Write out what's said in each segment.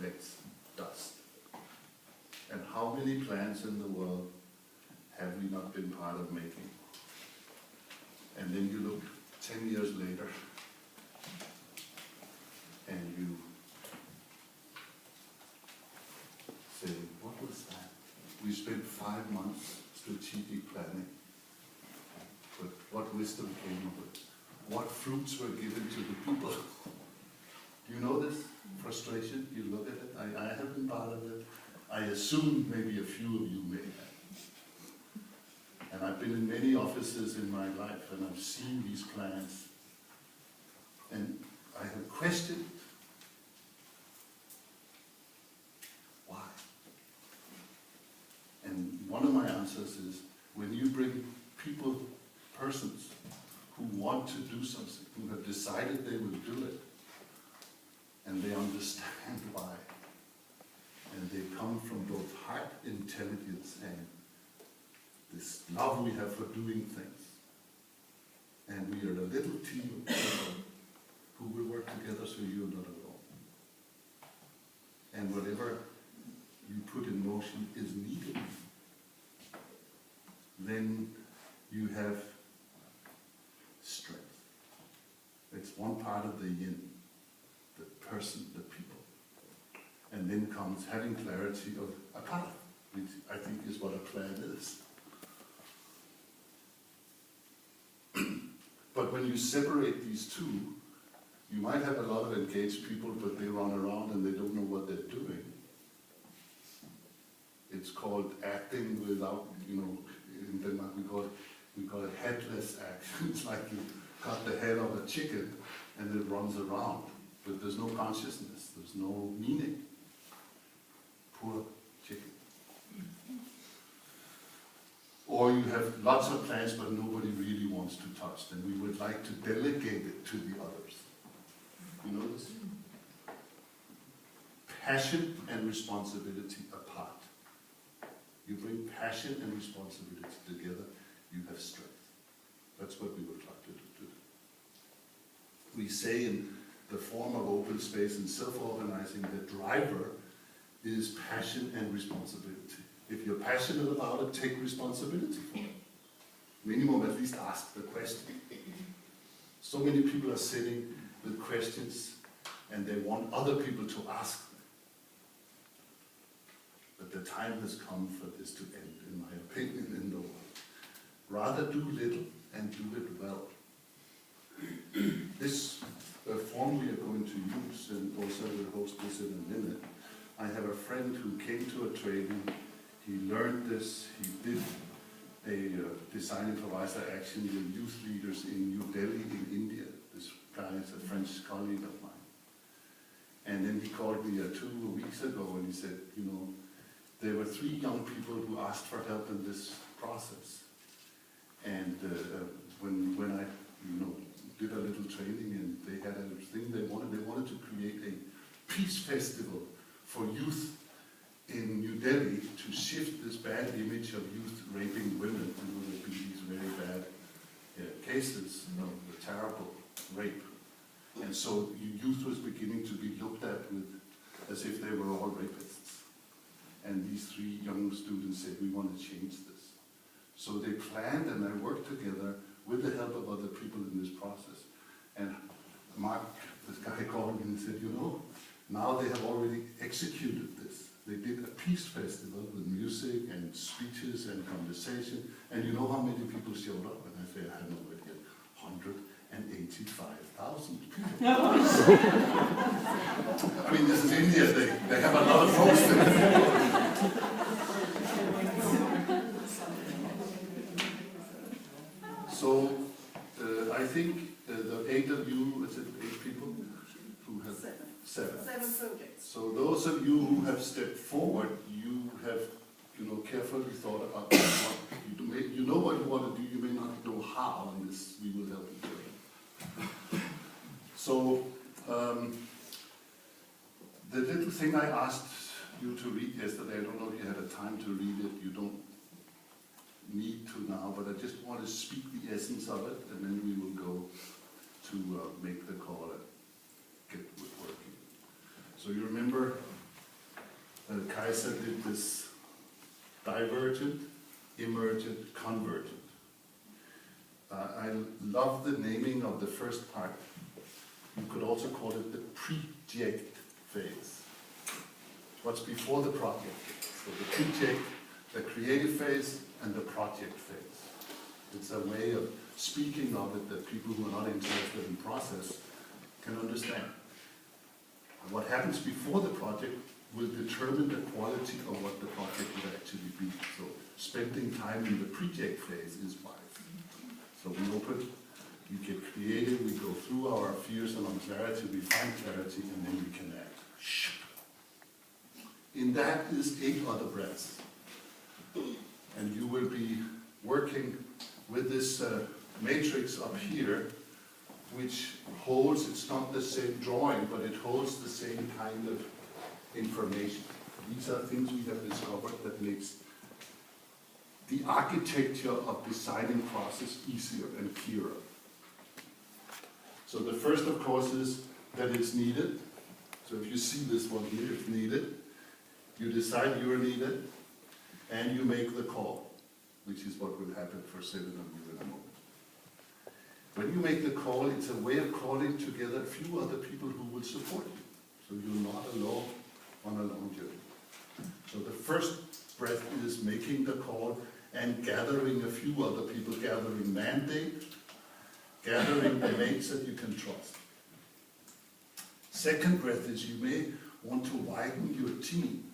collects dust. And how many plans in the world have we not been part of making? And then you look 10 years later, and you say, what was that? We spent 5 months strategic planning, but what wisdom came of it? What fruits were given to the people? Do you know this frustration? You look at it. I have been part of it. I assume maybe a few of you may have. And I've been in many offices in my life, and I've seen these plans. And I have questioned, why? And one of my answers is, when you bring people, persons, who want to do something, who have decided they will do it, and they understand why, and they come from both heart, intelligence, and this love we have for doing things, and we are a little team of people who will work together so you're not alone. And whatever you put in motion is needed, then you have strength. It's one part of the yin, the person, the people. And then comes having clarity of a path, which I think is what a plan is. But when you separate these two, you might have a lot of engaged people, but they run around and they don't know what they're doing. It's called acting without, in Denmark we call it headless action. It's like you cut the head of a chicken and it runs around, but there's no consciousness, there's no meaning. Poor chicken. Or you have lots of plans, but nobody really wants to touch them. We would like to delegate it to the others. You know this? Passion and responsibility apart. You bring passion and responsibility together, you have strength. That's what we would like to do. We say in the form of open space and self-organizing, the driver is passion and responsibility. If you're passionate about it, take responsibility for it. Minimum, at least ask the question. So many people are sitting with questions and they want other people to ask them. But the time has come for this to end, in my opinion, in the world. Rather do little and do it well. This form we are going to use, and also we'll host this in a minute. I have a friend who came to a training, he learned this, he did a design improviser action with youth leaders in New Delhi in India. This guy is a French colleague of mine. And then he called me 2 weeks ago and he said, there were 3 young people who asked for help in this process. And when I did a little training and they had a thing they wanted to create a peace festival for youth in New Delhi to shift this bad image of youth raping women. There've been these very bad cases of the terrible rape. And so youth was beginning to be looked at as if they were all rapists. And these 3 young students said, we want to change this. So they planned and they worked together with the help of other people in this process. And Mark, this guy called me and said, now they have already executed this. They did a peace festival with music and speeches and conversation. And you know how many people showed up? And I said, I have no idea. 185,000 people. I mean, this is India. They have a lot of folks there. So I think the 8 of you, is it 8 people who have 7 projects. So those of you who have stepped forward, you have carefully thought about what you know what you want to do. You may not know how, and this we will help you do. So the little thing I asked you to read yesterday, I don't know if you had a time to read it. You don't need to now, but I just want to speak the essence of it, and then we will go to make the call and get with working. So you remember Kaiser did this divergent, emergent, convergent. I love the naming of the first part. You could also call it the project phase. What's before the project? So the project, the creative phase, and the project phase. It's a way of speaking of it that people who are not interested in process can understand. And what happens before the project will determine the quality of what the project will actually be. So spending time in the project phase is wise. So we open, we get creative, we go through our fears and unclarity, we find clarity, and then we can act. In that is 8 other breaths. And you will be working with this matrix up here, which holds, it's not the same drawing, but it holds the same kind of information. These are things we have discovered that makes the architecture of designing process easier and clearer. So the first, of course, is that it's needed. So if you see this one here, it's needed. You decide you're needed, and you make the call, which is what will happen for 7 of you in a moment. When you make the call, it's a way of calling together a few other people who will support you. So you're not alone on a long journey. So the first breath is making the call and gathering a few other people, gathering mandate, gathering the mates that you can trust. Second breath is you may want to widen your team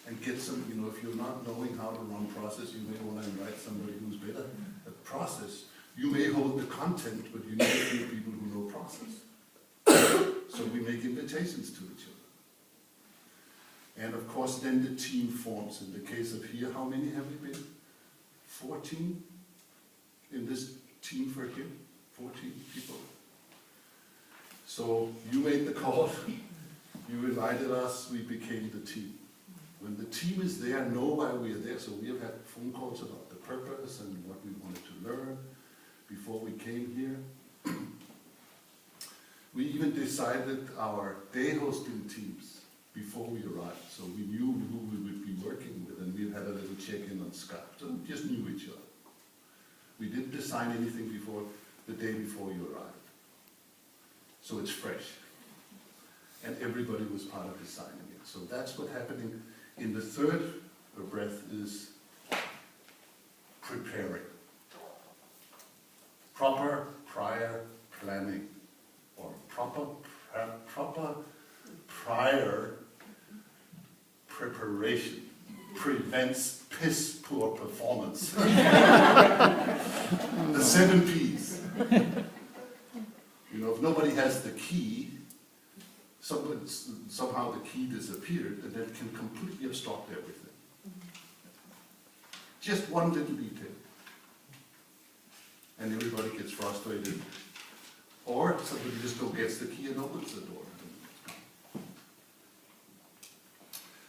and get some, if you're not knowing how to run process, you may want to invite somebody who's better at process. You may hold the content, but you need a few people who know process. So we make invitations to each other. And of course, then the team forms. In the case of here, how many have we been? 14 in this team for here? 14 people. So you made the call, you invited us, we became the team. When the team is there, know why we are there. So we have had phone calls about the purpose and what we wanted to learn before we came here. We even decided our day hosting teams before we arrived. So we knew who we would be working with, and we had a little check-in on Skype. So we just knew each other. We didn't design anything before the day before you arrived. So it's fresh. And everybody was part of designing it. So that's what's happening. In the third breath is preparing. Proper prior planning, or proper prior preparation prevents piss poor performance. The 7 P's. If nobody has the key, somehow the key disappeared, and that can completely obstruct everything. Just one little detail. And everybody gets frustrated. Or somebody just gets the key and opens the door.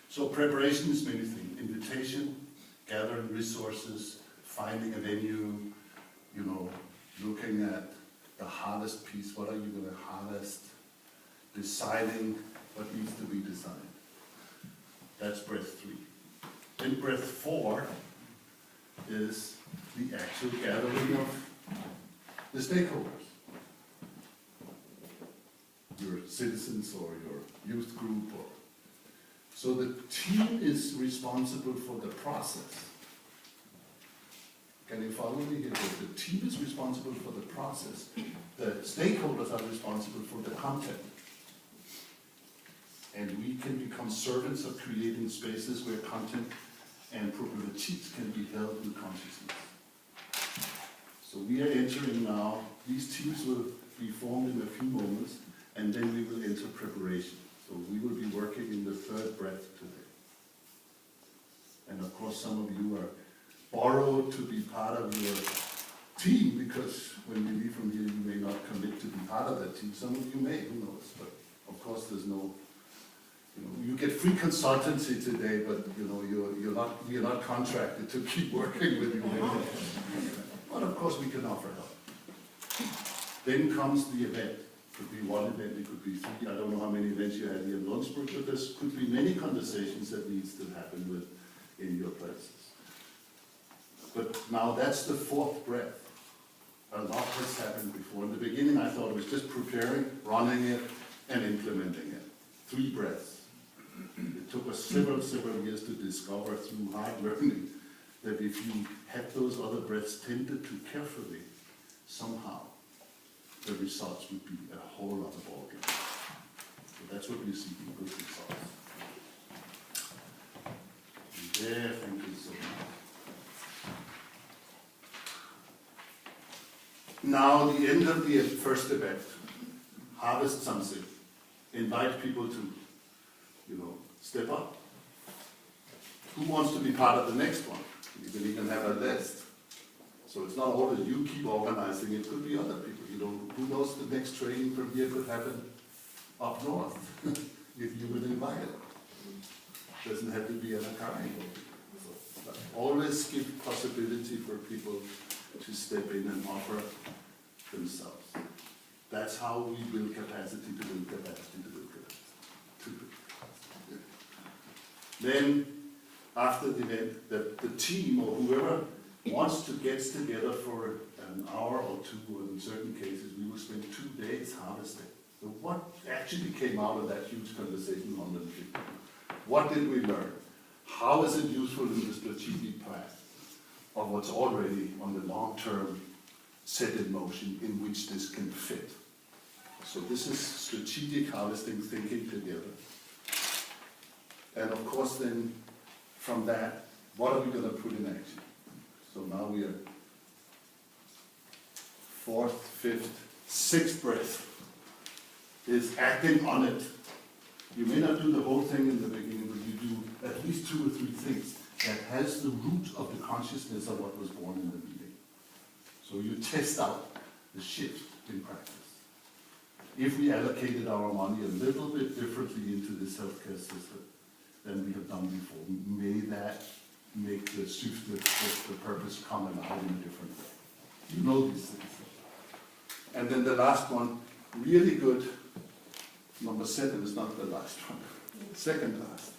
So preparation is many things. Invitation, gathering resources, finding a venue, looking at the hardest piece. What are you going to harvest? Deciding what needs to be designed. That's breath 3. Then breath 4 is the actual gathering of the stakeholders. Your citizens or your youth group. So the team is responsible for the process. Can you follow me here? The team is responsible for the process. The stakeholders are responsible for the content. And we can become servants of creating spaces where content and probabilities can be held in consciousness. So we are entering now, these teams will be formed in a few moments, and then we will enter preparation. So we will be working in the third breath today. And of course some of you are borrowed to be part of your team, because when you leave from here you may not commit to be part of that team. Some of you may, who knows, but of course there's no, you get free consultancy today, but you're not contracted to keep working with you. But of course we can offer help. Then comes the event. Could be one event, it could be three. I don't know how many events you had here in Lundsbrunn, but there could be many conversations that needs to happen in your places. But now that's the fourth breath. A lot has happened before. In the beginning, I thought it was just preparing, running it, and implementing it. 3 breaths. It took us several years to discover through hard learning that if you had those other breaths tended to carefully, somehow the results would be a whole other ballgame. So that's what we see in good results. There, thank you so much. Now, the end of the first event, harvest something, invite people to, step up. Who wants to be part of the next one? You can even have a list. So it's not always you keep organizing, it could be other people. Who knows, the next training from here could happen up north, if you would invite it. Doesn't have to be in a carnival. So, always give possibility for people to step in and offer themselves. That's how we build capacity to build capacity to build capacity. Then, after the event, the team or whoever wants to get together for an hour or 2, or in certain cases, we will spend 2 days harvesting. So what actually came out of that huge conversation on the trip? What did we learn? How is it useful in the strategic plan of what's already on the long term set in motion in which this can fit? So this is strategic harvesting, thinking together. And of course then, from that, what are we going to put in action? So now we are 4th, 5th, 6th breath is acting on it. You may not do the whole thing in the beginning, but you do at least 2 or 3 things that has the root of the consciousness of what was born in the meeting. So you test out the shift in practice. If we allocated our money a little bit differently into this healthcare system than we have done before, may that make the shift, the purpose come alive in a different way. You know these things. And then the last one, really good. Number 7 is not the last one. Second last.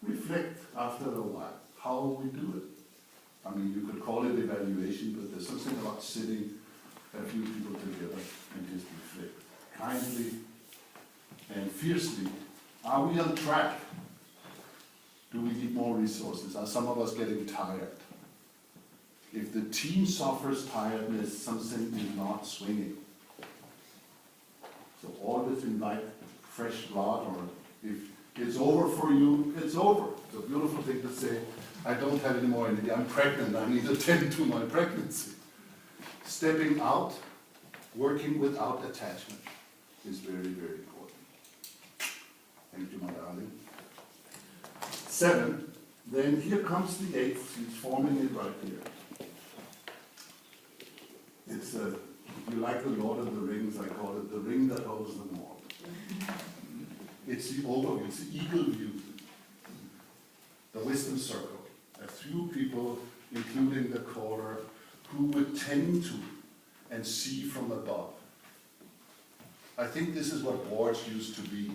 Reflect after a while. How we do it. I mean, you could call it evaluation, but there's something about sitting a few people together and just reflect. Kindly and fiercely. Are we on track? Do we need more resources? Are some of us getting tired? If the team suffers tiredness, something is not swinging. So always invite fresh blood, or if it's over for you, it's over. It's a beautiful thing to say, I don't have any more energy, I'm pregnant, I need to tend to my pregnancy. Stepping out, working without attachment is very, very important. Thank you, my darling. 7, then here comes the 8th, he's forming it right here. It's if you like the Lord of the Rings, I call it the ring that holds them all. It's the overview, it's the eagle view, the wisdom circle. A few people, including the caller, who would tend to and see from above. I think this is what boards used to be.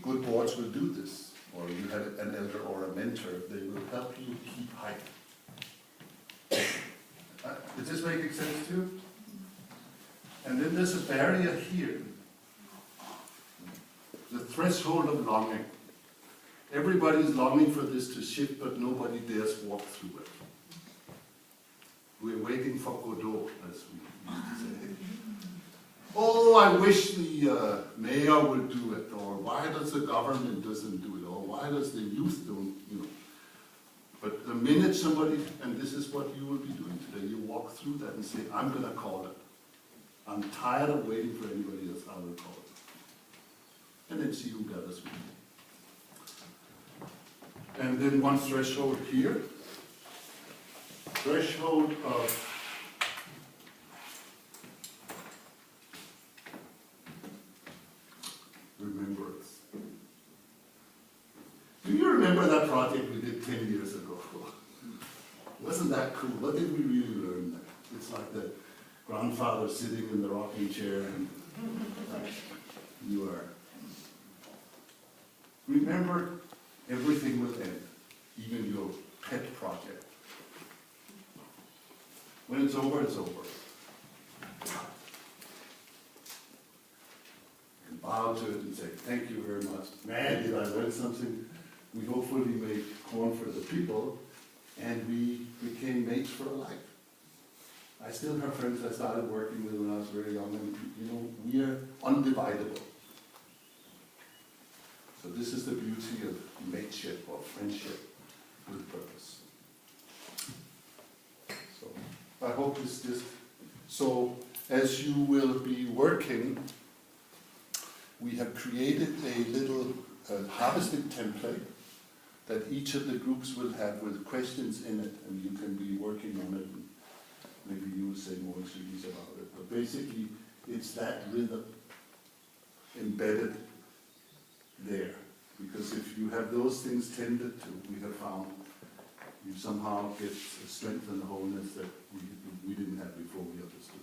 Good boards will do this, or you have an elder or a mentor, they will help you keep height. Does this make sense to you? And then there's a barrier here. The threshold of longing. Everybody's longing for this to shift, but nobody dares walk through it. We're waiting for Godot, as we used to say. Oh, I wish the mayor would do it, or why does the government doesn't do it, or why does the youth don't, But the minute somebody, and this is what you will be doing today, you walk through that and say, I'm going to call it. I'm tired of waiting for anybody else, I will call it. And then see who gathers with you. And then one threshold here. Threshold of remembrance. Do you remember that project we did 10 years ago? Wasn't that cool? What did we really learn there? It's It's like the grandfather sitting in the rocking chair and you are. Remember, everything will end, even your pet project. When it's over, it's over. And bow to it and say, thank you very much. Man, did I learn something? We hopefully made corn for the people, and we became mates for life. I still have friends I started working with when I was very young, and we are undividable. So this is the beauty of mateship or friendship with purpose. So I hope it's just, so as you will be working, we have created a little harvesting template that each of the groups will have with questions in it, and you can be working on it, and maybe you will say more things about it. But basically, it's that rhythm embedded there. Because if you have those things tended to, we have found you somehow get strength and wholeness that we didn't have before we understood.